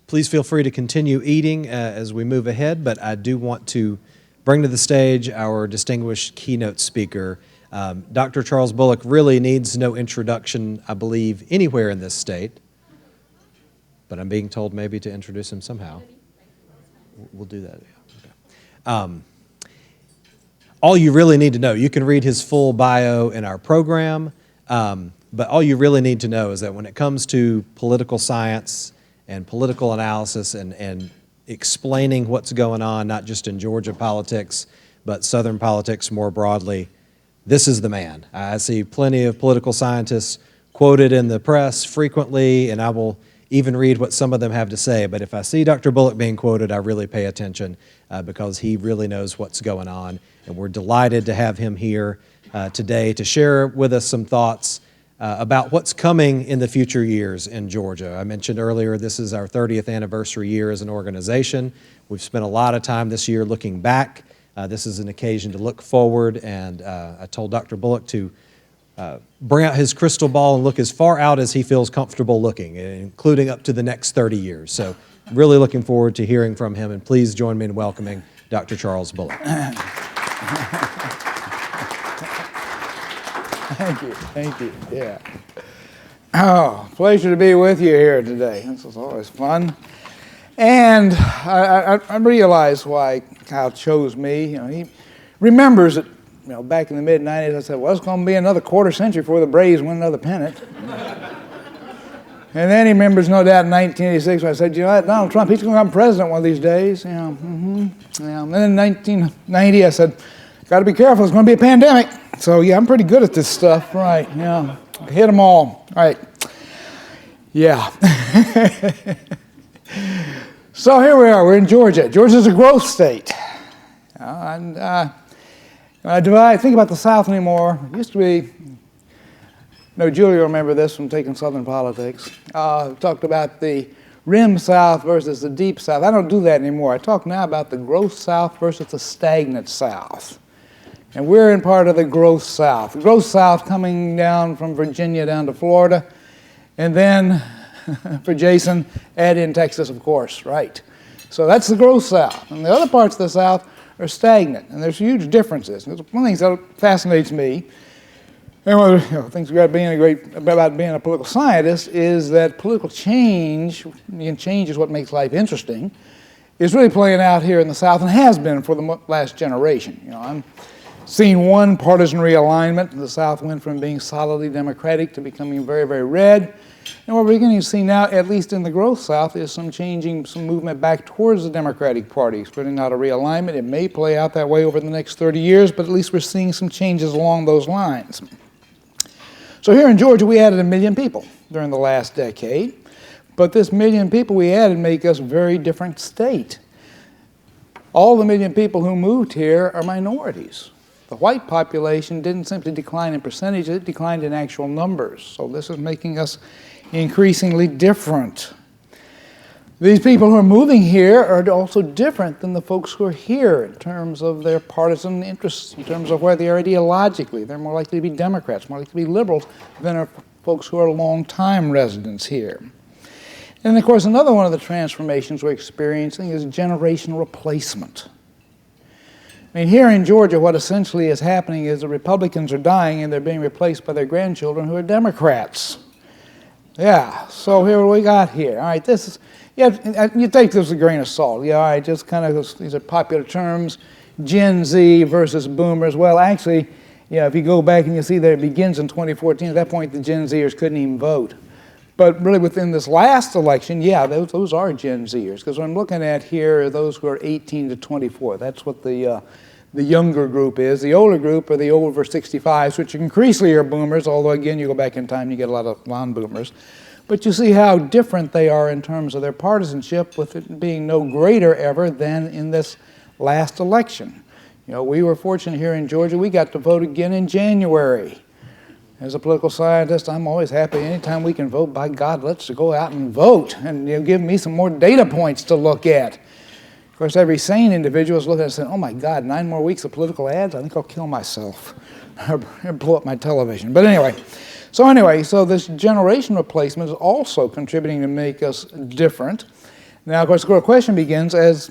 Please feel free to continue eating as we move ahead, but I do want to bring to the stage our distinguished keynote speaker. Dr. Charles Bullock really needs no introduction, I believe, anywhere in this state, but I'm being told maybe to introduce him somehow. We'll do that. Yeah. Okay. All you really need to know, you can read his full bio in our program, but all you really need to know is that when it comes to political science and political analysis and explaining what's going on, not just in Georgia politics, but Southern politics more broadly, this is the man. I see plenty of political scientists quoted in the press frequently, and I will even read what some of them have to say. But if I see Dr. Bullock being quoted, I really pay attention because he really knows what's going on. And we're delighted to have him here today to share with us some thoughts about what's coming in the future years in Georgia. I mentioned earlier this is our 30th anniversary year as an organization. We've spent a lot of time this year looking back. This is an occasion to look forward, and I told Dr. Bullock to bring out his crystal ball and look as far out as he feels comfortable looking, including up to the next 30 years. So really looking forward to hearing from him, and please join me in welcoming Dr. Charles Bullock. Thank you, yeah. Oh, pleasure to be with you here today. This is always fun. And I realize why Kyle chose me. You know, he remembers that, you know, back in the mid-'90s, I said, well, it's going to be another quarter century before the Braves win another pennant. And then he remembers, no doubt, in 1986, when I said, you know what, Donald Trump, he's going to become president one of these days. You know, yeah. And then in 1990, I said, got to be careful, it's going to be a pandemic. So, yeah, I'm pretty good at this stuff, right, yeah. Hit them all, right. Yeah. So here we are, we're in Georgia. Georgia's a growth state. And I think about the South anymore. It used to be, no, Julia will remember this from taking Southern politics. Talked about the rim South versus the deep South. I don't do that anymore. I talk now about the growth South versus the stagnant South. And we're in part of the growth South. The growth South coming down from Virginia down to Florida, and then for Jason, add in Texas, of course, right? So that's the growth South. And the other parts of the South are stagnant, and there's huge differences. And one of the things that fascinates me, and one of the things about being a political scientist, is that political change, and change is what makes life interesting, is really playing out here in the South and has been for the last generation. You know, I'm seeing one partisan realignment. The South went from being solidly Democratic to becoming very, very red. And what we're beginning to see now, at least in the growth South, is some movement back towards the Democratic Party. It's really not a realignment. It may play out that way over the next 30 years, but at least we're seeing some changes along those lines. So here in Georgia, we added 1 million people during the last decade. But this 1 million people we added make us a very different state. All the 1 million people who moved here are minorities. The white population didn't simply decline in percentage, it declined in actual numbers. So this is making us increasingly different. These people who are moving here are also different than the folks who are here in terms of their partisan interests, in terms of where they are ideologically. They're more likely to be Democrats, more likely to be liberals than are folks who are long-time residents here. And of course, another one of the transformations we're experiencing is generational replacement. I mean, here in Georgia, what essentially is happening is the Republicans are dying and they're being replaced by their grandchildren who are Democrats. Yeah, so here what we got here. All right, this is, yeah, you take this with a grain of salt. Yeah, all right, just kind of, these are popular terms, Gen Z versus Boomers. Well, actually, yeah, if you go back and you see that it begins in 2014, at that point the Gen Zers couldn't even vote. But really within this last election, yeah, those are Gen Zers, because what I'm looking at here are those who are 18 to 24. That's what the younger group is. The older group are the over 65s, which increasingly are boomers, although again, you go back in time, you get a lot of non-boomers. But you see how different they are in terms of their partisanship, with it being no greater ever than in this last election. You know, we were fortunate here in Georgia, we got to vote again in January. As a political scientist, I'm always happy anytime we can vote. By God, let's go out and vote, and give me some more data points to look at. Of course, every sane individual is looking and saying, oh my God, 9 more weeks of political ads? I think I'll kill myself or blow up my television. But anyway, so this generation replacement is also contributing to make us different. Now, of course, the question begins as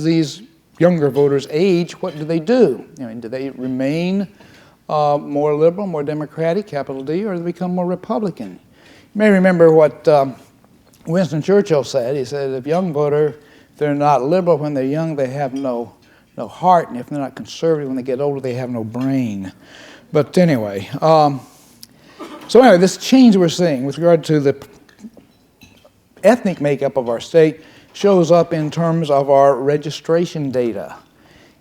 these younger voters age, what do they do? Do they remain more liberal, more democratic, capital D, or do they become more Republican? You may remember what Winston Churchill said. He said, if young voter, if they're not liberal when they're young, they have no heart, and if they're not conservative when they get older, they have no brain. But anyway, this change we're seeing with regard to the ethnic makeup of our state shows up in terms of our registration data.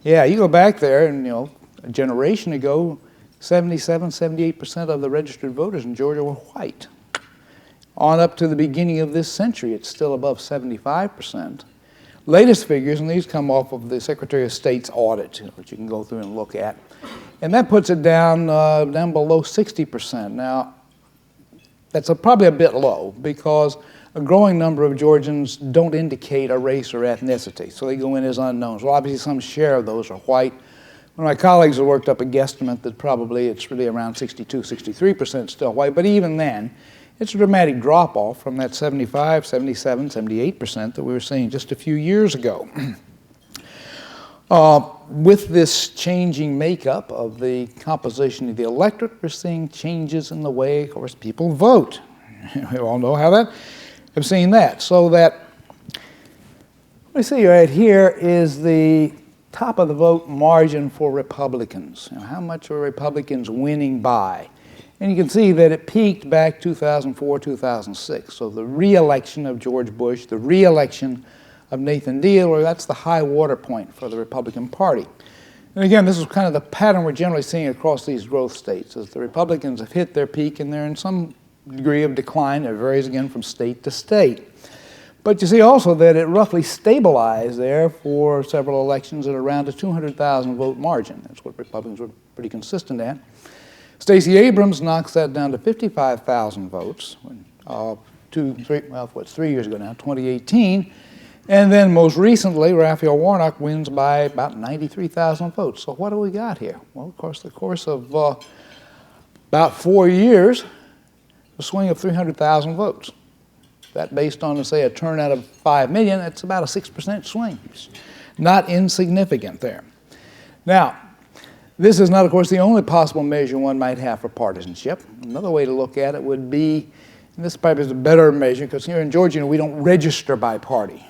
Yeah, you go back there, and a generation ago, 77, 78% of the registered voters in Georgia were white. On up to the beginning of this century, it's still above 75%. Latest figures, and these come off of the Secretary of State's audit, which you can go through and look at, and that puts it down below 60%. Now, that's probably a bit low because a growing number of Georgians don't indicate a race or ethnicity, so they go in as unknowns. Well, obviously some share of those are white. One of my colleagues have worked up a guesstimate that probably it's really around 62, 63% still white, but even then, it's a dramatic drop-off from that 75, 77, 78% that we were seeing just a few years ago. With this changing makeup of the composition of the electorate, we're seeing changes in the way, of course, people vote. We all know how that. I've seen that. So that, let me see right here is the top of the vote margin for Republicans. How much are Republicans winning by? And you can see that it peaked back 2004, 2006. So the re-election of George Bush, the re-election of Nathan Deal, that's the high water point for the Republican Party. And again, this is kind of the pattern we're generally seeing across these growth states, as the Republicans have hit their peak and they're in some degree of decline. It varies again from state to state. But you see also that it roughly stabilized there for several elections at around a 200,000 vote margin. That's what Republicans were pretty consistent at. Stacey Abrams knocks that down to 55,000 votes, 3 years ago now, 2018. And then most recently, Raphael Warnock wins by about 93,000 votes. So what do we got here? Well, of course, the course of about 4 years, a swing of 300,000 votes. That based on, say, a turnout of 5 million, that's about a 6% swing. It's not insignificant there. Now, this is not, of course, the only possible measure one might have for partisanship. Another way to look at it would be, and this probably is a better measure, because here in Georgia, we don't register by party.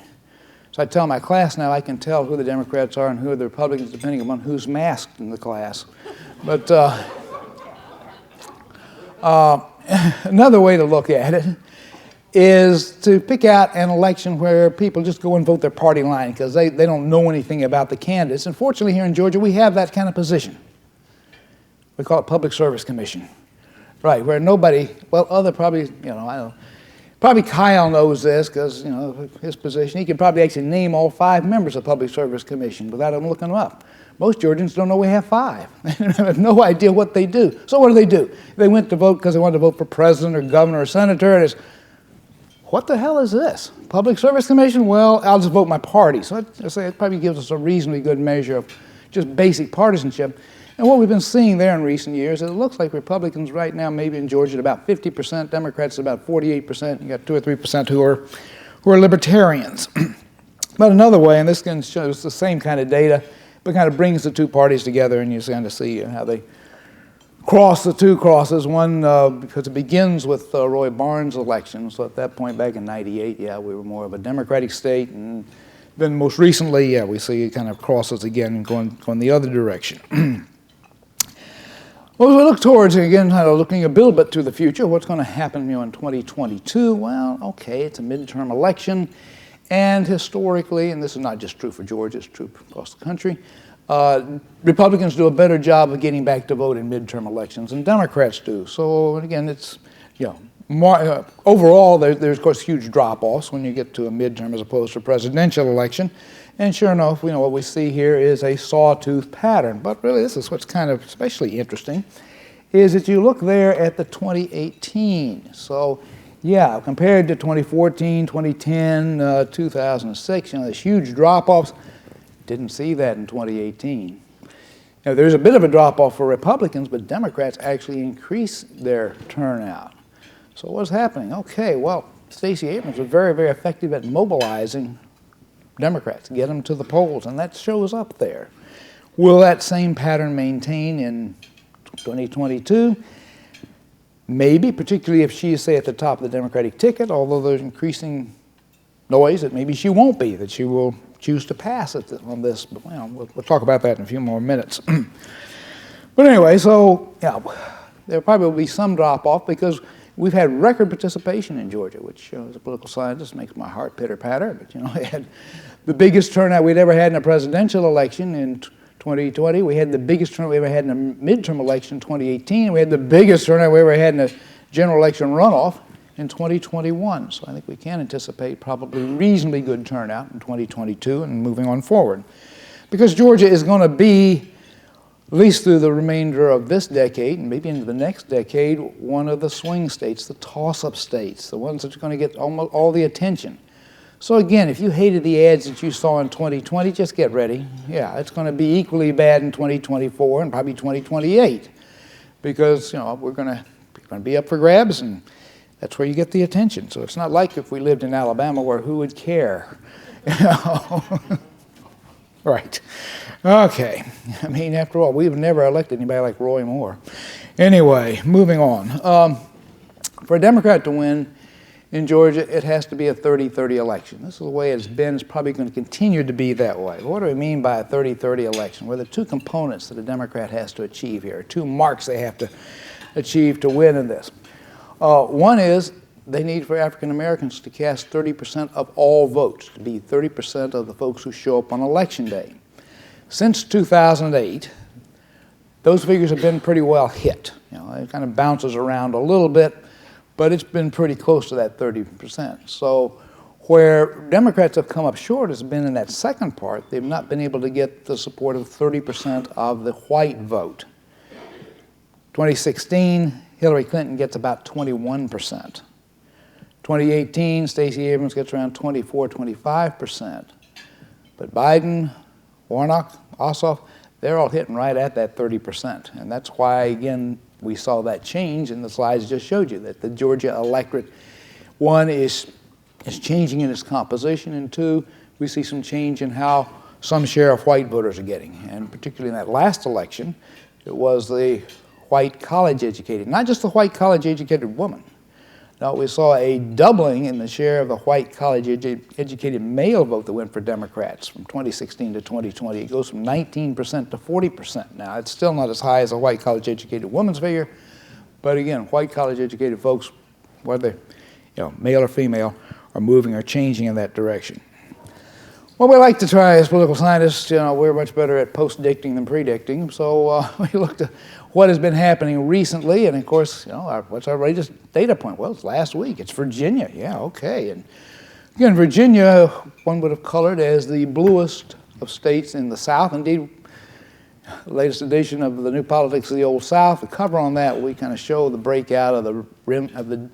So I tell my class now I can tell who the Democrats are and who are the Republicans depending upon who's masked in the class. But another way to look at it is to pick out an election where people just go and vote their party line because they don't know anything about the candidates. And fortunately here in Georgia, we have that kind of position. We call it Public Service Commission. Right, where nobody, well, other probably, I don't know, probably Kyle knows this because, his position. He could probably actually name all 5 members of the Public Service Commission without even looking them up. Most Georgians don't know we have 5. They have no idea what they do. So what do? They went to vote because they wanted to vote for president or governor or senator, and it's, what the hell is this? Public Service Commission? Well, I'll just vote my party. So I'd say it probably gives us a reasonably good measure of just basic partisanship. And what we've been seeing there in recent years, it looks like Republicans right now, maybe in Georgia, at about 50%, Democrats at about 48%, you got 2 or 3% who are libertarians. But another way, and this can show us the same kind of data, but kind of brings the two parties together, and you kind of see how they cross the two crosses. One, because it begins with Roy Barnes' election. So at that point back in '98, we were more of a Democratic state. And then most recently, we see it kind of crosses again going the other direction. Well, as we look towards, and again, kind of looking a little bit to the future, what's going to happen in 2022? Well, okay, it's a midterm election. And historically, and this is not just true for Georgia, it's true across the country, Republicans do a better job of getting back to vote in midterm elections than Democrats do. So again, it's, overall, there's of course huge drop-offs when you get to a midterm as opposed to a presidential election. And sure enough, what we see here is a sawtooth pattern. But really, this is what's kind of especially interesting, is that you look there at the 2018. So yeah, compared to 2014, 2010, 2006, this huge drop-offs. Didn't see that in 2018. Now, there's a bit of a drop-off for Republicans, but Democrats actually increased their turnout. So what's happening? Okay, well, Stacey Abrams was very, very effective at mobilizing Democrats, get them to the polls, and that shows up there. Will that same pattern maintain in 2022? Maybe, particularly if she is, say, at the top of the Democratic ticket, although there's increasing noise that maybe she won't be, that she will choose to pass it on this. But, well, we'll talk about that in a few more minutes. But anyway, so yeah, there probably will be some drop-off because we've had record participation in Georgia, which, as a political scientist, makes my heart pitter-patter. But, we had the biggest turnout we'd ever had in a presidential election in 2020. We had the biggest turnout we ever had in a midterm election in 2018. We had the biggest turnout we ever had in a general election runoff in 2021. So I think we can anticipate probably reasonably good turnout in 2022 and moving on forward. Because Georgia is going to be, at least through the remainder of this decade and maybe into the next decade, one of the swing states, the toss-up states, the ones that are going to get almost all the attention. So again, if you hated the ads that you saw in 2020, just get ready. Yeah, it's going to be equally bad in 2024 and probably 2028 because, we're going to be up for grabs and that's where you get the attention. So it's not like if we lived in Alabama where who would care? Right. Okay. I mean, after all, we've never elected anybody like Roy Moore. Anyway, moving on. For a Democrat to win in Georgia, it has to be a 30-30 election. This is the way it's been. It's probably going to continue to be that way. What do we mean by a 30-30 election? Well, there are two components that a Democrat has to achieve here, two marks they have to achieve to win in this. One is they need for African Americans to cast 30% of all votes, to be 30% of the folks who show up on Election Day. Since 2008, those figures have been pretty well hit. It kind of bounces around a little bit, but it's been pretty close to that 30%. So where Democrats have come up short has been in that second part. They've not been able to get the support of 30% of the white vote. 2016, Hillary Clinton gets about 21%. 2018, Stacey Abrams gets around 24, 25%. But Biden, Warnock, Ossoff, they're all hitting right at that 30%. And that's why, again, we saw that change in the slides I just showed you, that the Georgia electorate, one, is changing in its composition, and two, we see some change in how some share of white voters are getting. And particularly in that last election, it was the white college-educated, not just the white college-educated woman. No, we saw a doubling in the share of the white college-educated male vote that went for Democrats from 2016 to 2020. It goes from 19% to 40%. Now, it's still not as high as a white college-educated woman's figure, but again, white college-educated folks, whether male or female, are moving or changing in that direction. Well, we like to try as political scientists, we're much better at post-dicting than predicting, so we looked at what has been happening recently, and of course, what's our latest data point? Well, it's last week. It's Virginia. Yeah, okay. And again, Virginia, one would have colored as the bluest of states in the South. Indeed, the latest edition of the New Politics of the Old South, the cover on that, we kind of show the breakout of the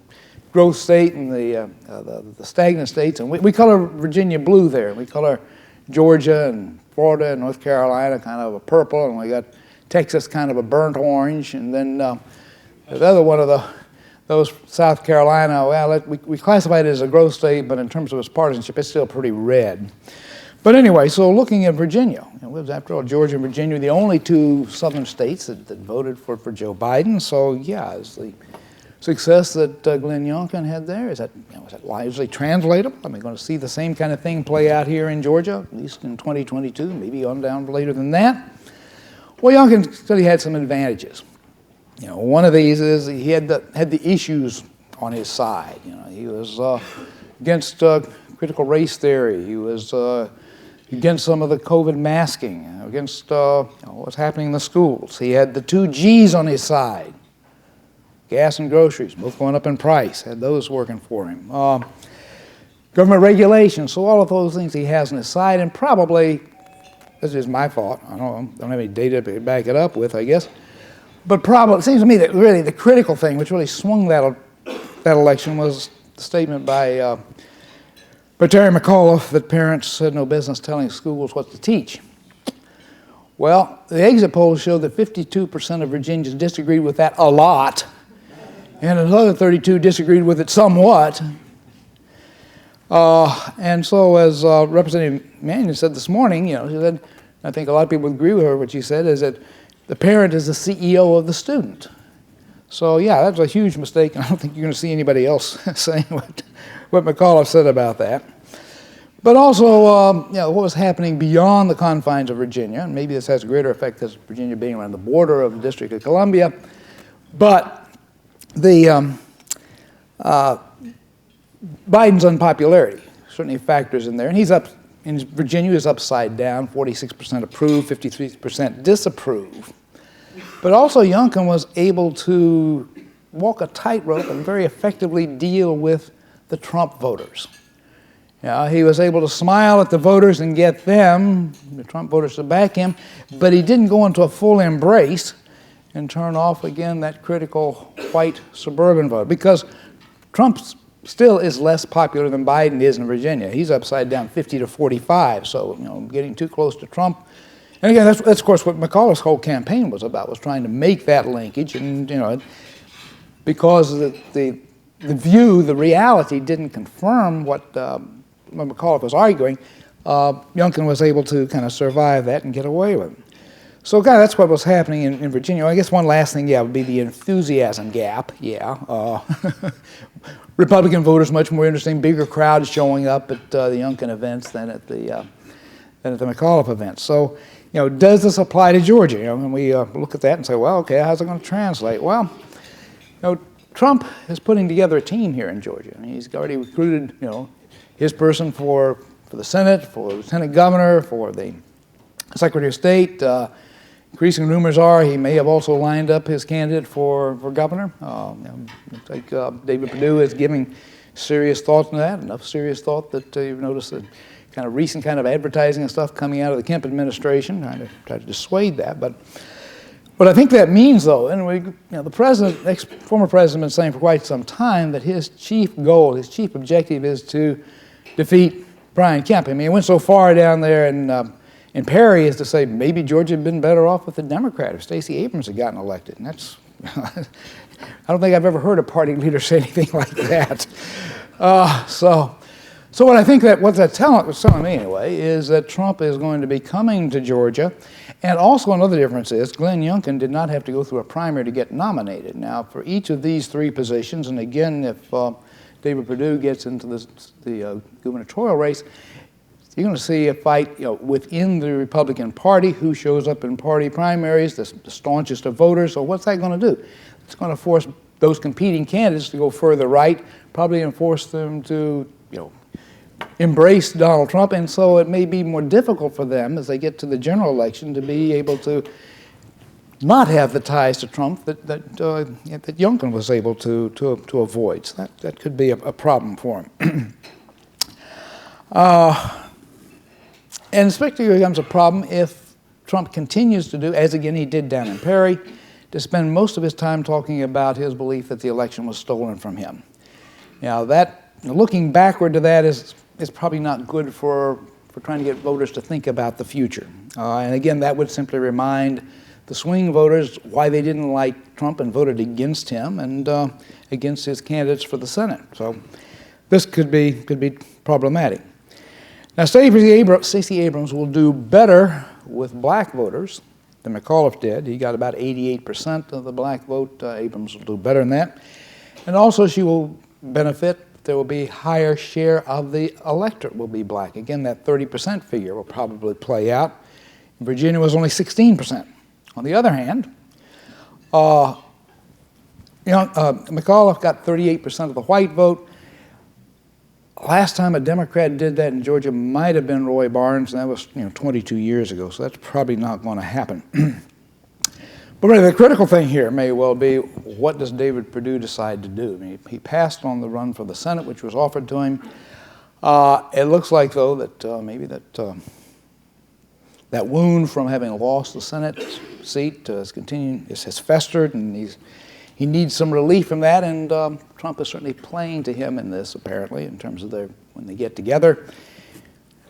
growth state and the stagnant states. And we color Virginia blue there. We color Georgia and Florida and North Carolina kind of a purple, and we got Texas kind of a burnt orange, and then the other one of those South Carolina, well, we classify it as a growth state, but in terms of its partisanship, it's still pretty red. But anyway, so looking at Virginia, after all, Georgia and Virginia are the only two southern states that voted for Joe Biden. So yeah, is the success that Glenn Youngkin had there, is that largely translatable? Are we going to see the same kind of thing play out here in Georgia, at least in 2022, maybe on down later than that? Well, Youngkin said he had some advantages. One of these is he had the issues on his side. He was against critical race theory. He was against some of the COVID masking, against what's happening in the schools. He had the 2 G's on his side. Gas and groceries, both going up in price, had those working for him. Government regulations, so all of those things he has on his side, and probably, this is my thought, I don't have any data to back it up with, I guess, but probably, it seems to me that really the critical thing which really swung that election was statement by Terry McAuliffe that parents had no business telling schools what to teach. Well, the exit polls showed that 52% of Virginians disagreed with that a lot, and another 32 disagreed with it somewhat. And so, as Representative Mannion said this morning, she said, I think a lot of people agree with her. What she said is that the parent is the CEO of the student. So, yeah, that's a huge mistake, and I don't think you're going to see anybody else saying what McAuliffe said about that. But also, what was happening beyond the confines of Virginia, and maybe this has a greater effect as Virginia being around the border of the District of Columbia, but the Biden's unpopularity certainly factors in there, and he's up in Virginia is upside down, 46% approve, 53% disapprove. But also Youngkin was able to walk a tightrope and very effectively deal with the Trump voters. He was able to smile at the voters and get them, the Trump voters, to back him, but he didn't go into a full embrace and turn off again that critical white suburban vote, because Trump still is less popular than Biden is in Virginia. He's upside down 50 to 45, so getting too close to Trump. And again, that's of course what McAuliffe's whole campaign was about, was trying to make that linkage, and because the reality didn't confirm what McAuliffe was arguing, Youngkin was able to kind of survive that and get away with it. So, again, that's what was happening in Virginia. I guess one last thing, would be the enthusiasm gap. Republican voters much more interesting, bigger crowds showing up at the Youngkin events than at the McAuliffe events. So, does this apply to Georgia? And we look at that and say, well, okay, how's it going to translate? Well, Trump is putting together a team here in Georgia. I mean, he's already recruited, his person for the Senate, for Lieutenant Governor, for the Secretary of State. Increasing rumors are he may have also lined up his candidate for governor. Like David Perdue is giving serious thought to that, enough serious thought that you've noticed the kind of recent kind of advertising and stuff coming out of the Kemp administration, trying to dissuade that. But what I think that means, though, and the president, former president, has been saying for quite some time that his chief goal, his chief objective, is to defeat Brian Kemp. I mean, he went so far down there in Perry as to say maybe Georgia had been better off with a Democrat if Stacey Abrams had gotten elected. And that's, I don't think I've ever heard a party leader say anything like that. So what I think what that's telling me anyway is that Trump is going to be coming to Georgia. And also another difference is Glenn Youngkin did not have to go through a primary to get nominated. Now, for each of these three positions, and again, if David Perdue gets into the gubernatorial race, you're going to see a fight within the Republican Party, who shows up in party primaries, the staunchest of voters. So what's that going to do? It's going to force those competing candidates to go further right, probably enforce them to embrace Donald Trump, and so it may be more difficult for them as they get to the general election to be able to not have the ties to Trump that Youngkin was able to avoid. So that could be a problem for him. And especially becomes a problem if Trump continues to do, as again he did down in Perry, to spend most of his time talking about his belief that the election was stolen from him. Now looking backward to that is probably not good for trying to get voters to think about the future. And again, that would simply remind the swing voters why they didn't like Trump and voted against him and against his candidates for the Senate. So this could be problematic. Now, Stacey Abrams will do better with black voters than McAuliffe did. He got about 88% of the black vote. Abrams will do better than that. And also she will benefit. There will be a higher share of the electorate will be black. Again, that 30% figure will probably play out. In Virginia, it was only 16%. On the other hand, McAuliffe got 38% of the white vote. Last time a Democrat did that in Georgia might have been Roy Barnes, and that was 22 years ago, so that's probably not going to happen. But really, the critical thing here may well be, what does David Perdue decide to do? I mean, he passed on the run for the Senate, which was offered to him. It looks like, though, that maybe that wound from having lost the Senate seat has festered, and he needs some relief from that. And Trump is certainly playing to him in this, apparently, in terms of when they get together.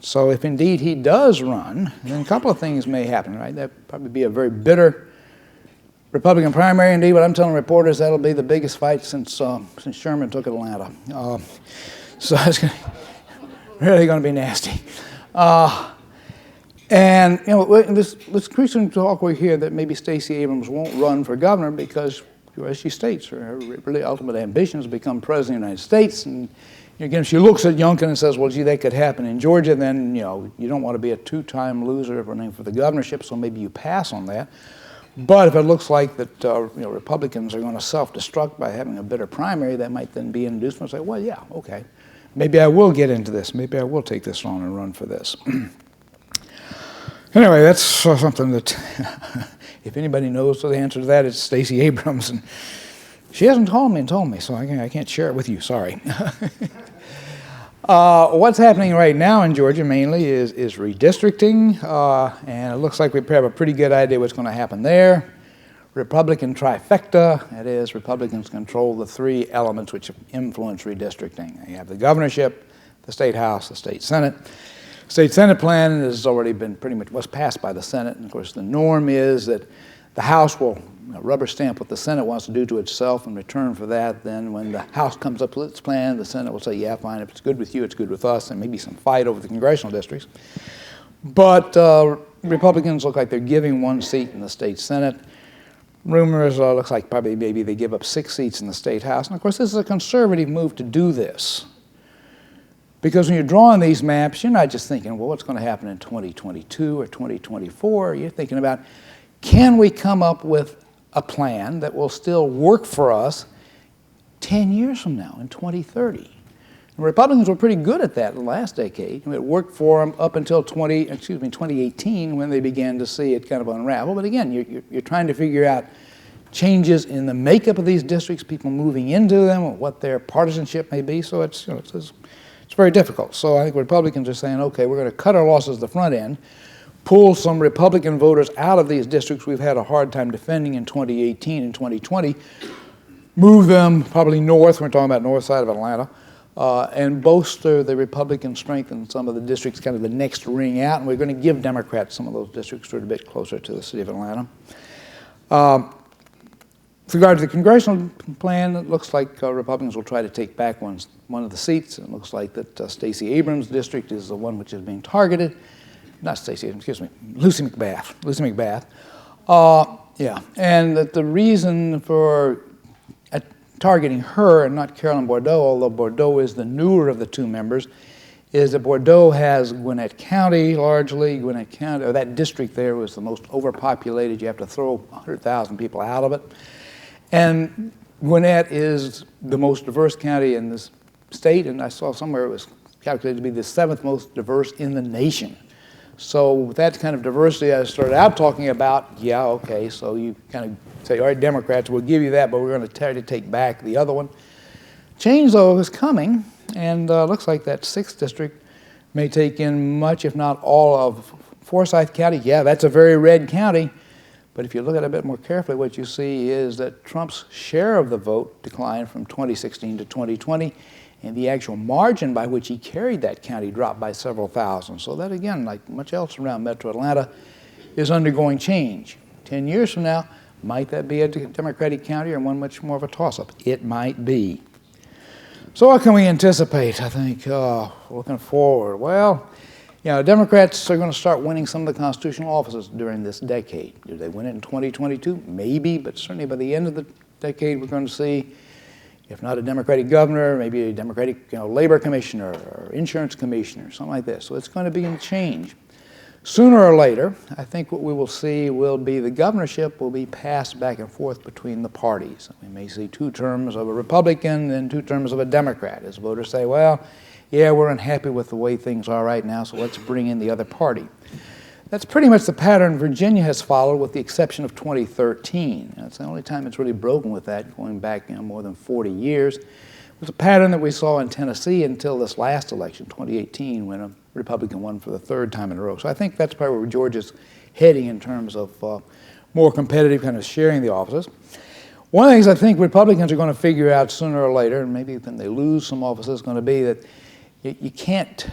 So if indeed he does run, then a couple of things may happen, right? That'd probably be a very bitter Republican primary. Indeed, what I'm telling reporters, that'll be the biggest fight since Sherman took Atlanta. So it's really going to be nasty. And you know, this increasing talk we hear that maybe Stacey Abrams won't run for governor because, as she states, her really ultimate ambition is to become president of the United States. And again, if she looks at Youngkin and says, well, gee, that could happen in Georgia, then you don't want to be a two-time loser running for the governorship, so maybe you pass on that. But if it looks like that Republicans are going to self-destruct by having a bitter primary, that might then be an inducement to say, well, yeah, okay, maybe I will get into this. Maybe I will take this on and run for this. Anyway, that's something that, if anybody knows the answer to that, it's Stacey Abrams. And she hasn't told me, so I can't share it with you, sorry. What's happening right now in Georgia mainly is redistricting, and it looks like we have a pretty good idea what's going to happen there. Republican trifecta, that is, Republicans control the three elements which influence redistricting. You have the governorship, the state house, the state senate. State Senate plan has already been pretty much was passed by the Senate, and of course the norm is that the House will rubber stamp what the Senate wants to do to itself in return for that. Then when the House comes up with its plan, the Senate will say, yeah, fine, if it's good with you, it's good with us, and maybe some fight over the congressional districts. But Republicans look like they're giving one seat in the state Senate. Rumors looks like probably maybe they give up 6 seats in the state House. And of course this is a conservative move to do this. Because when you're drawing these maps, you're not just thinking, well, what's going to happen in 2022 or 2024? You're thinking about, can we come up with a plan that will still work for us 10 years from now, in 2030? And Republicans were pretty good at that in the last decade. It worked for them up until 2018, when they began to see it kind of unravel. But again, you're trying to figure out changes in the makeup of these districts, people moving into them, or what their partisanship may be. So it's very difficult. So I think Republicans are saying, okay, we're going to cut our losses at the front end, pull some Republican voters out of these districts we've had a hard time defending in 2018 and 2020, move them probably north, we're talking about north side of Atlanta, and bolster the Republican strength in some of the districts, kind of the next ring out, and we're going to give Democrats some of those districts that are a bit closer to the city of Atlanta. With regard to the congressional plan, it looks like Republicans will try to take back one of the seats. It looks like that Stacey Abrams' district is the one which is being targeted. Not Stacey Abrams, excuse me, Lucy McBath. Yeah, and that the reason for targeting her and not Carolyn Bourdeaux, although Bourdeaux is the newer of the two members, is that Bourdeaux has Gwinnett County largely. Gwinnett County, or that district there, was the most overpopulated. You have to throw 100,000 people out of it. And Gwinnett is the most diverse county in this state, and I saw somewhere it was calculated to be the 7th most diverse in the nation. So with that kind of diversity I started out talking about, yeah, okay, so you kind of say, all right, Democrats, we'll give you that, but we're going to try to take back the other one. Change, though, is coming, and looks like that 6th district may take in much, if not all, of Forsyth County. Yeah, that's a very red county. But if you look at it a bit more carefully, what you see is that Trump's share of the vote declined from 2016 to 2020, and the actual margin by which he carried that county dropped by several thousand. So that, again, like much else around Metro Atlanta, is undergoing change. 10 years from now, might that be a Democratic county or one much more of a toss-up? It might be. So what can we anticipate, I think, looking forward? Well, Democrats are going to start winning some of the constitutional offices during this decade. Do they win it in 2022? Maybe, but certainly by the end of the decade, we're going to see, if not a Democratic governor, maybe a Democratic labor commissioner or insurance commissioner, something like this. So it's going to be a change. Sooner or later, I think what we will see will be the governorship will be passed back and forth between the parties. We may see 2 terms of a Republican and 2 terms of a Democrat, as voters say, well, yeah, we're unhappy with the way things are right now, so let's bring in the other party. That's pretty much the pattern Virginia has followed, with the exception of 2013. That's the only time it's really broken with that, going back more than 40 years. It was a pattern that we saw in Tennessee until this last election, 2018, when a Republican won for the 3rd time in a row. So I think that's probably where Georgia's heading in terms of more competitive kind of sharing the offices. One of the things I think Republicans are going to figure out sooner or later, and maybe when they lose some offices, is going to be that you can't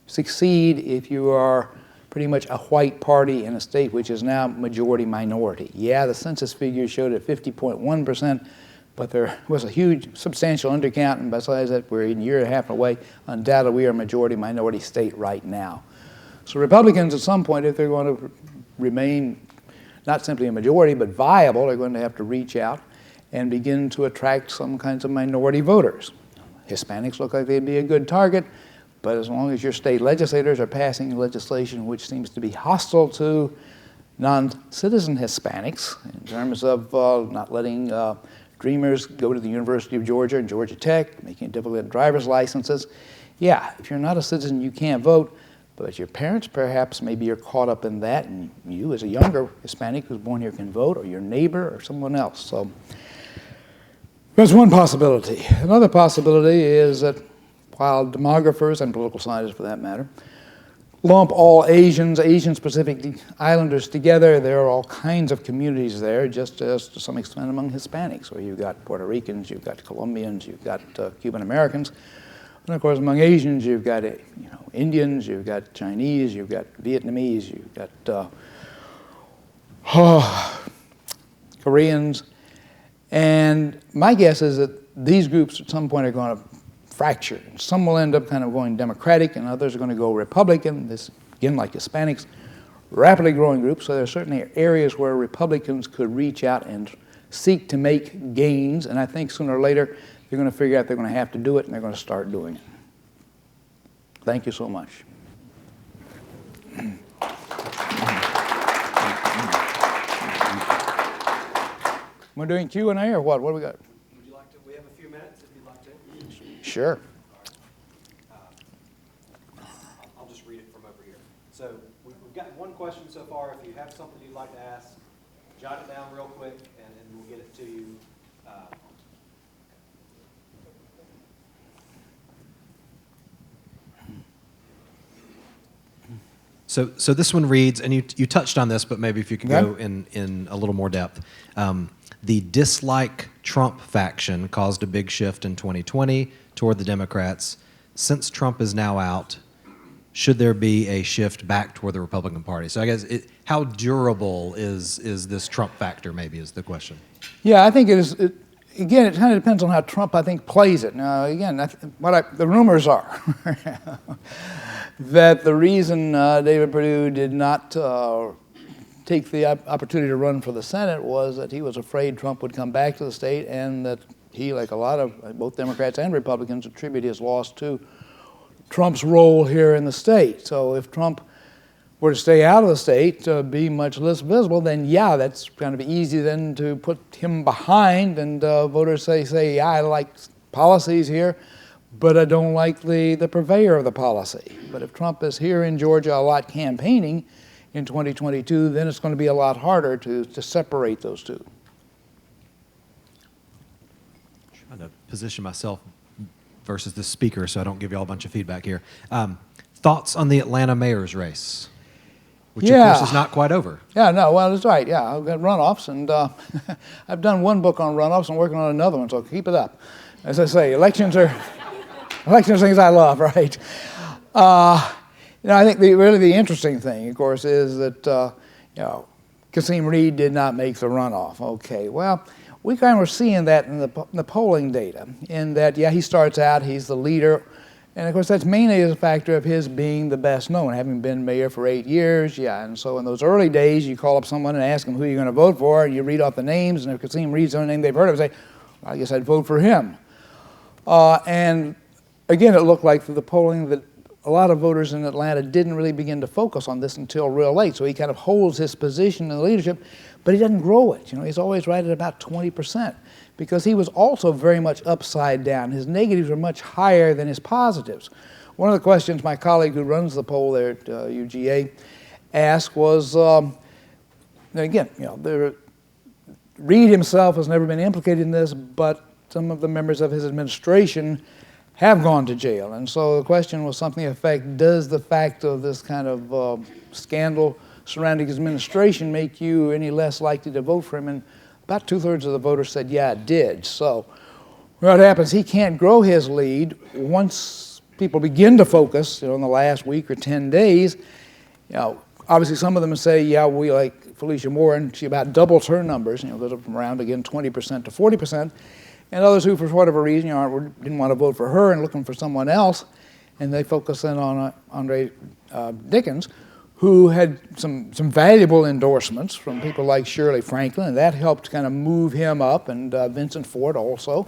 succeed if you are pretty much a white party in a state which is now majority minority. Yeah, the census figures showed at 50.1%, but there was a huge, substantial undercount, and besides that, we're a year and a half away. Undoubtedly, we are a majority minority state right now. So Republicans, at some point, if they're going to remain not simply a majority, but viable, they're going to have to reach out and begin to attract some kinds of minority voters. Hispanics look like they'd be a good target, but as long as your state legislators are passing legislation which seems to be hostile to non-citizen Hispanics in terms of not letting Dreamers go to the University of Georgia and Georgia Tech, making it difficult to get driver's licenses. Yeah, if you're not a citizen, you can't vote, but your parents perhaps maybe you're caught up in that, and you as a younger Hispanic who's born here can vote, or your neighbor or someone else. So that's one possibility. Another possibility is that while demographers and political scientists for that matter lump all Asians, Asian-Pacific Islanders together, there are all kinds of communities there, just as to some extent among Hispanics, where you've got Puerto Ricans, you've got Colombians, you've got Cuban Americans, and of course among Asians you've got Indians, you've got Chinese, you've got Vietnamese, you've got Koreans, and my guess is that these groups at some point are going to fracture. Some will end up kind of going Democratic, and others are going to go Republican. This, again, like Hispanics, rapidly growing groups, so there are certainly areas where Republicans could reach out and seek to make gains, and I think sooner or later they're going to figure out they're going to have to do it, and they're going to start doing it. Thank you so much. We're doing Q&A or what? What do we got? Would you like to? We have a few minutes if you'd like to. Sure. I'll just read it from over here. So we've got one question so far. If you have something you'd like to ask, jot it down real quick, and we'll get it to you. So this one reads, and you touched on this, but maybe if you could go in a little more depth. The dislike Trump faction caused a big shift in 2020 toward the Democrats. Since Trump is now out, should there be a shift back toward the Republican Party? So I guess, how durable is this Trump factor, maybe, is the question. Yeah, I think it is. Again, it kind of depends on how Trump, I think, plays it. Now, again, the rumors are that the reason David Perdue did not take the opportunity to run for the Senate was that he was afraid Trump would come back to the state, and that he, like a lot of both Democrats and Republicans, attribute his loss to Trump's role here in the state. So if Trump were to stay out of the state, be much less visible, then yeah, that's kind of easy then to put him behind, and voters say, yeah, I like policies here, but I don't like the purveyor of the policy. But if Trump is here in Georgia a lot campaigning in 2022, then it's going to be a lot harder to separate those two. Trying to position myself versus the speaker so I don't give you all a bunch of feedback here. Thoughts on the Atlanta mayor's race, which of course is not quite over. Yeah, no, well, that's right. Yeah, I've got runoffs, and I've done one book on runoffs and working on another one, so keep it up. As I say, elections are things I love, right? I think really the interesting thing, of course, is that Kasim Reed did not make the runoff. Okay, well, we kind of were seeing that in the polling data, in that, yeah, he starts out, he's the leader, and of course that's mainly as a factor of his being the best known, having been mayor for 8 years, yeah, and so in those early days, you call up someone and ask them who you're going to vote for, and you read off the names, and if Kasim Reed's the only name they've heard of, say, well, I guess I'd vote for him. And again, it looked like through the polling that a lot of voters in Atlanta didn't really begin to focus on this until real late. So he kind of holds his position in the leadership, but he doesn't grow it. He's always right at about 20% because he was also very much upside down. His negatives were much higher than his positives. One of the questions my colleague who runs the poll there at UGA asked was, again, Reed himself has never been implicated in this, but some of the members of his administration have gone to jail. And so the question was something to the effect, does the fact of this kind of scandal surrounding his administration make you any less likely to vote for him in about 2/3 of the voters said, yeah, it did. So what happens, he can't grow his lead once people begin to focus, in the last week or 10 days. Obviously some of them say, yeah, we like Felicia Moore, and she about doubles her numbers, goes up from around, again, 20% to 40%. And others who, for whatever reason, didn't want to vote for her and looking for someone else, and they focus in on Andre Dickens, who had some valuable endorsements from people like Shirley Franklin, and that helped kind of move him up, and Vincent Ford also.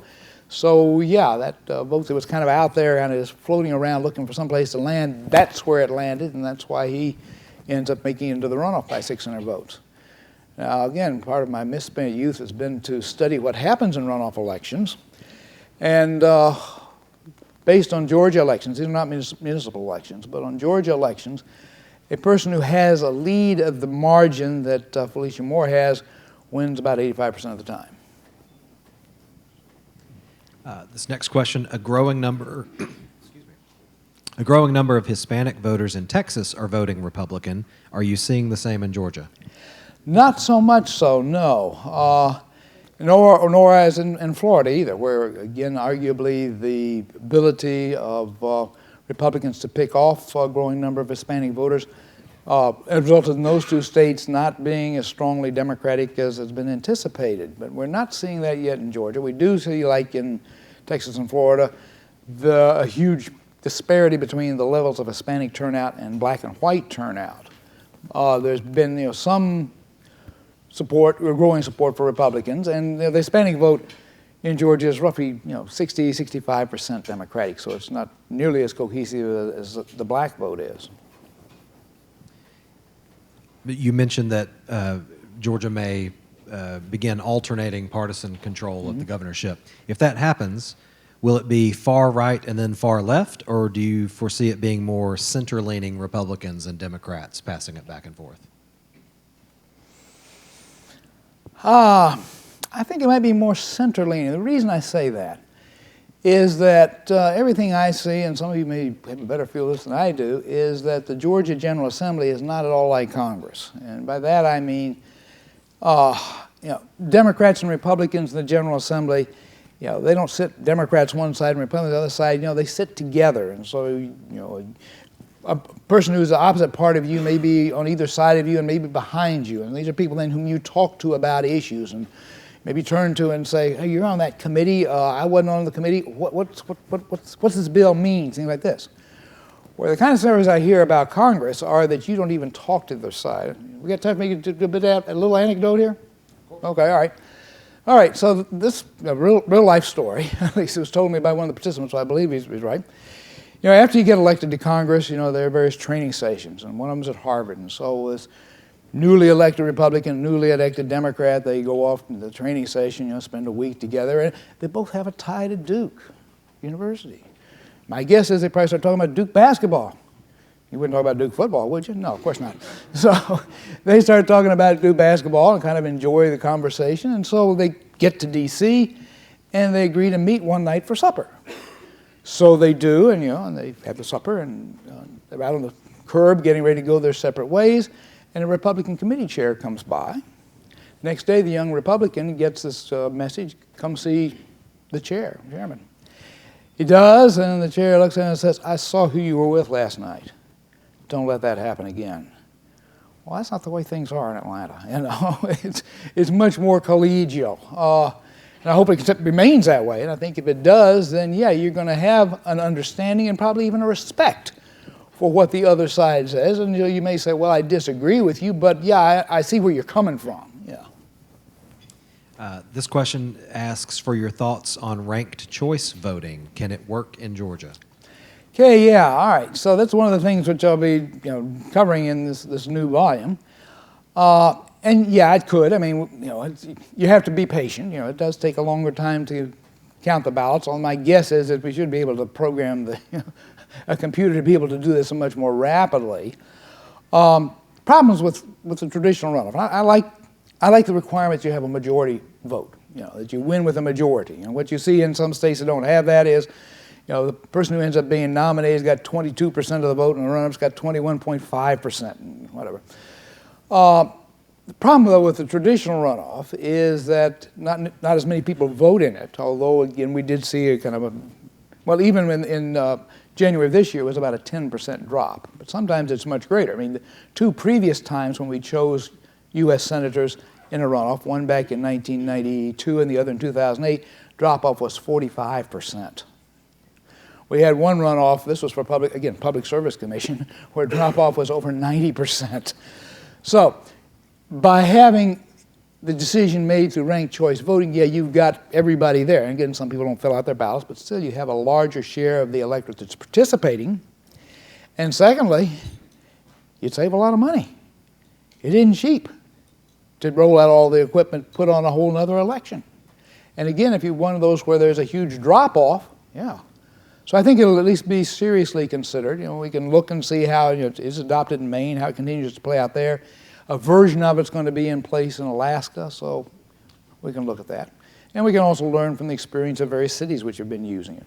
So yeah, that vote that was kind of out there and is floating around looking for some place to land, that's where it landed, and that's why he ends up making it into the runoff by 600 votes. Now again, part of my misspent youth has been to study what happens in runoff elections, and based on Georgia elections, these are not municipal elections, but on Georgia elections, a person who has a lead of the margin that Felicia Moore has wins about 85% of the time. This next question, a growing number of Hispanic voters in Texas are voting Republican. Are you seeing the same in Georgia? Not so much so, no. Nor as in Florida either, where, again, arguably the ability of Republicans to pick off a growing number of Hispanic voters has resulted in those two states not being as strongly Democratic as has been anticipated. But we're not seeing that yet in Georgia. We do see, like in Texas and Florida, a huge disparity between the levels of Hispanic turnout and black and white turnout. There's been some support, or growing support for Republicans, and the Hispanic vote in Georgia is roughly 60-65% Democratic, so it's not nearly as cohesive as the black vote is. You mentioned that Georgia may begin alternating partisan control of the governorship. If that happens, will it be far right and then far left, or do you foresee it being more center-leaning Republicans and Democrats passing it back and forth? I think it might be more center-leaning. The reason I say that is that everything I see, and some of you may have a better feel this than I do, is that the Georgia General Assembly is not at all like Congress. And by that I mean, Democrats and Republicans in the General Assembly, they don't sit Democrats one side and Republicans the other side, they sit together. And so, a person who's the opposite part of you may be on either side of you and maybe behind you. And these are people then whom you talk to about issues and maybe turn to and say, hey, you're on that committee, I wasn't on the committee, what's this bill mean, things like this. Where the kind of stories I hear about Congress are that you don't even talk to the other side. We got time to make a little anecdote here? Okay, all right. All right, so this real life story, at least it was told me by one of the participants, so I believe he's right. After you get elected to Congress, there are various training sessions, and one of them is at Harvard. And so this newly elected Republican, newly elected Democrat, they go off to the training session, spend a week together, and they both have a tie to Duke University. My guess is they probably start talking about Duke basketball. You wouldn't talk about Duke football, would you? No, of course not. So they start talking about Duke basketball and kind of enjoy the conversation, and so they get to D.C., and they agree to meet one night for supper. So they do, and they have the supper, and they're out on the curb getting ready to go their separate ways, and a Republican committee chair comes by. Next day, the young Republican gets this message, come see the chairman. He does, and the chair looks at him and says, I saw who you were with last night. Don't let that happen again. Well, that's not the way things are in Atlanta. It's much more collegial. And I hope it remains that way. And I think if it does, then yeah, you're going to have an understanding and probably even a respect for what the other side says. And you may say, well, I disagree with you, but yeah, I see where you're coming from. Yeah. This question asks for your thoughts on ranked choice voting. Can it work in Georgia? Okay, yeah, all right. So that's one of the things which I'll be covering in this new volume. And yeah, it could. I mean, you have to be patient. It does take a longer time to count the ballots. All my guess is that we should be able to program a computer to be able to do this much more rapidly. Problems with the traditional runoff. I like the requirement you have a majority vote. That you win with a majority. What you see in some states that don't have that is, the person who ends up being nominated has got 22% of the vote, and the runner-up's got 21.5%, and whatever. The problem, though, with the traditional runoff is that not as many people vote in it, although, again, we did see a kind of a, well, even in January of this year, it was about a 10% drop. But sometimes it's much greater. I mean, the two previous times when we chose U.S. senators in a runoff, one back in 1992 and the other in 2008, drop-off was 45%. We had one runoff, this was for Public Service Commission, where drop-off was over 90%. So, by having the decision made through ranked choice voting, yeah, you've got everybody there. And again, some people don't fill out their ballots, but still you have a larger share of the electorate that's participating. And secondly, you'd save a lot of money. It isn't cheap to roll out all the equipment, put on a whole other election. And again, if you're one of those where there's a huge drop-off, yeah. So I think it'll at least be seriously considered. You know, we can look and see how it is adopted in Maine, how it continues to play out there. A version of it's going to be in place in Alaska, so we can look at that. And we can also learn from the experience of various cities which have been using it.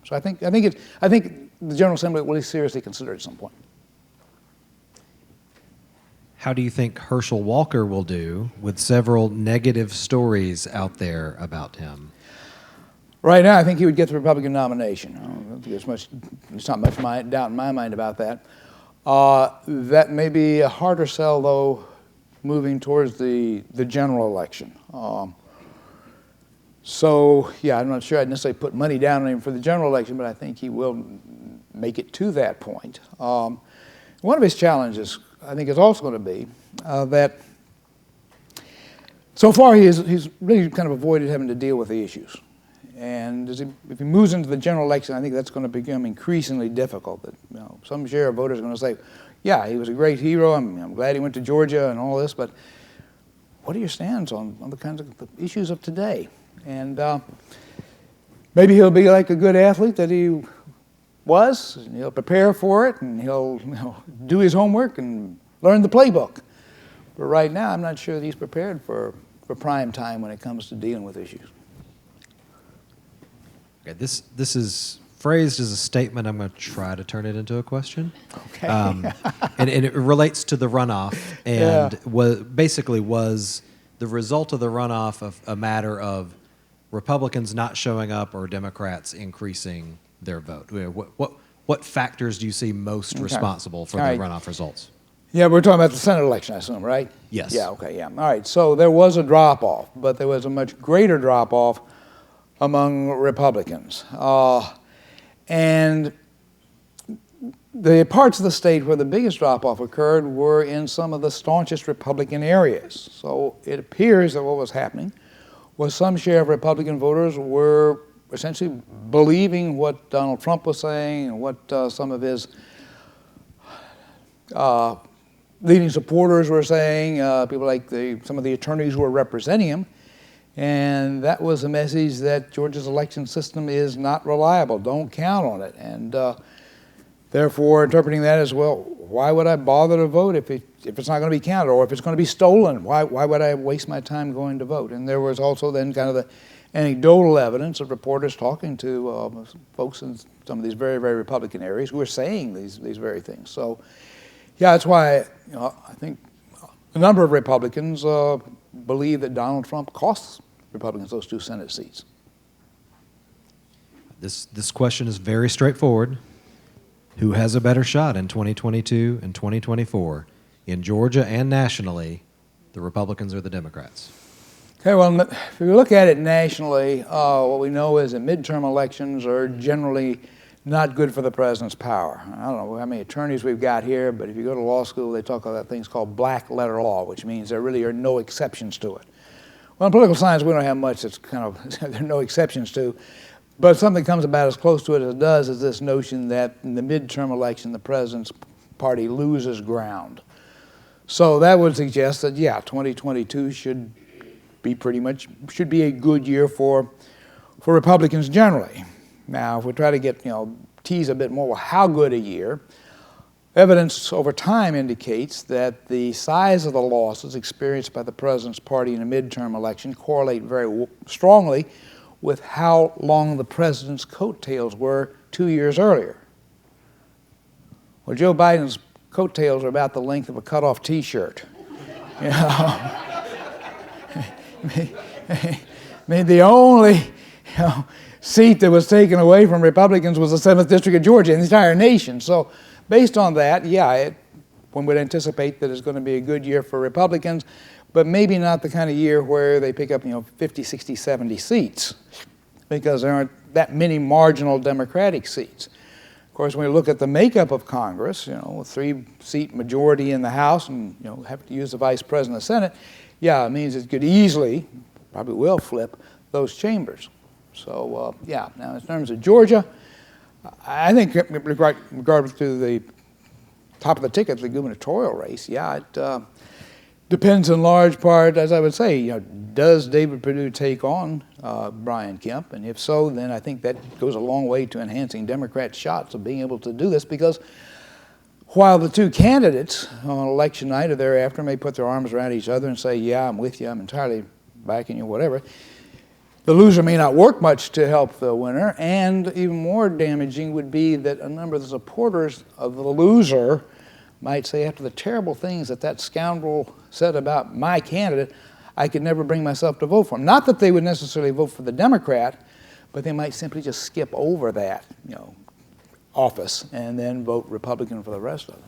So I think the General Assembly will seriously consider it at some point. How do you think Herschel Walker will do with several negative stories out there about him? Right now, I think he would get the Republican nomination. I don't think there's not much doubt in my mind about that. That may be a harder sell, though, moving towards the general election. So, yeah, I'm not sure I'd necessarily put money down on him for the general election, but I think he will make it to that point. One of his challenges, I think, is also going to be that so far he's really kind of avoided having to deal with the issues. And if he moves into the general election, I think that's going to become increasingly difficult. That, you know, some share of voters are going to say, yeah, he was a great hero, I'm glad he went to Georgia and all this, but what are your stands on the kinds of the issues of today? And maybe he'll be like a good athlete that he was, and he'll prepare for it, and he'll do his homework and learn the playbook. But right now, I'm not sure that he's prepared for prime time when it comes to dealing with issues. Okay, this is phrased as a statement. I'm going to try to turn it into a question. Okay. And it relates to the runoff, and basically was the result of the runoff a matter of Republicans not showing up or Democrats increasing their vote? What factors do you see most responsible for the runoff results? Yeah, we're talking about the Senate election, I assume, right? Yes. Yeah, okay, yeah. All right, so there was a drop-off, but there was a much greater drop-off among Republicans. And the parts of the state where the biggest drop-off occurred were in some of the staunchest Republican areas. So it appears that what was happening was some share of Republican voters were essentially believing what Donald Trump was saying and what some of his leading supporters were saying, people like some of the attorneys who were representing him. And that was a message that Georgia's election system is not reliable. Don't count on it. And therefore, interpreting that as, well, why would I bother to vote if it's not going to be counted, or if it's going to be stolen? Why would I waste my time going to vote? And there was also then kind of the anecdotal evidence of reporters talking to folks in some of these very, very Republican areas who were saying these very things. So, yeah, that's why I think a number of Republicans believe that Donald Trump costs Republicans those 2 Senate seats. This question is very straightforward. Who has a better shot in 2022 and 2024? In Georgia and nationally, the Republicans or the Democrats? Okay, well, if we look at it nationally, what we know is that midterm elections are generally not good for the president's power. I don't know how many attorneys we've got here, but if you go to law school, they talk about things called black letter law, which means there really are no exceptions to it. Well, in political science, we don't have much that's kind of, there are no exceptions to. But something comes about as close to it as it does is this notion that in the midterm election, the president's party loses ground. So that would suggest that, yeah, 2022 should be a good year for Republicans generally. Now, if we try to tease a bit more, well, how good a year? Evidence over time indicates that the size of the losses experienced by the president's party in a midterm election correlate very strongly with how long the president's coattails were 2 years earlier. Well, Joe Biden's coattails are about the length of a cut-off T-shirt. You know, I mean, the only seat that was taken away from Republicans was the 7th District of Georgia in the entire nation. So based on that, yeah, one would anticipate that it's going to be a good year for Republicans, but maybe not the kind of year where they pick up 50, 60, 70 seats, because there aren't that many marginal Democratic seats. Of course, when we look at the makeup of Congress, a 3-seat majority in the House and have to use the Vice President of the Senate, yeah, it means it could easily, probably will flip those chambers. So yeah, now in terms of Georgia, I think regardless to the top of the ticket, the gubernatorial race, yeah, it depends in large part, as I would say, does David Perdue take on Brian Kemp? And if so, then I think that goes a long way to enhancing Democrats' shots of being able to do this, because while the two candidates on election night or thereafter may put their arms around each other and say, yeah, I'm with you, I'm entirely backing you, whatever, the loser may not work much to help the winner, and even more damaging would be that a number of the supporters of the loser might say, after the terrible things that scoundrel said about my candidate, I could never bring myself to vote for him. Not that they would necessarily vote for the Democrat, but they might simply just skip over that, office and then vote Republican for the rest of it.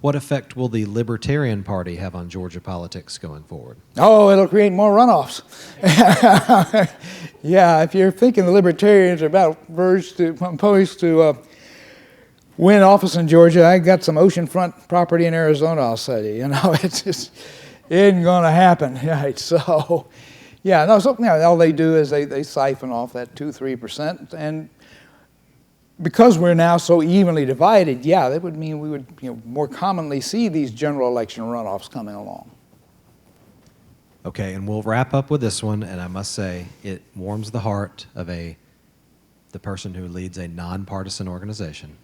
What effect will the Libertarian Party have on Georgia politics going forward? Oh, it'll create more runoffs. Yeah, if you're thinking the Libertarians are about poised to win office in Georgia, I got some oceanfront property in Arizona, I'll say. It just isn't going to happen. Right? So, yeah, no. So all they do is they siphon off that 2-3%, and because we're now so evenly divided, yeah, that would mean we would more commonly see these general election runoffs coming along. Okay, and we'll wrap up with this one, and I must say it warms the heart of the person who leads a nonpartisan organization.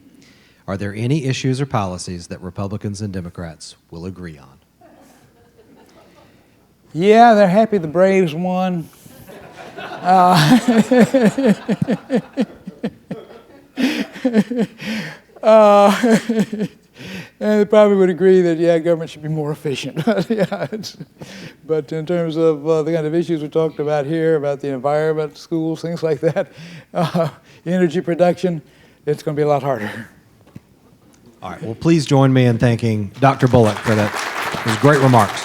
Are there any issues or policies that Republicans and Democrats will agree on? Yeah, they're happy the Braves won. And they probably would agree that, yeah, government should be more efficient. Yeah, but in terms of the kind of issues we talked about here, about the environment, schools, things like that, energy production, it's going to be a lot harder. All right, well, please join me in thanking Dr. Bullock for those great remarks.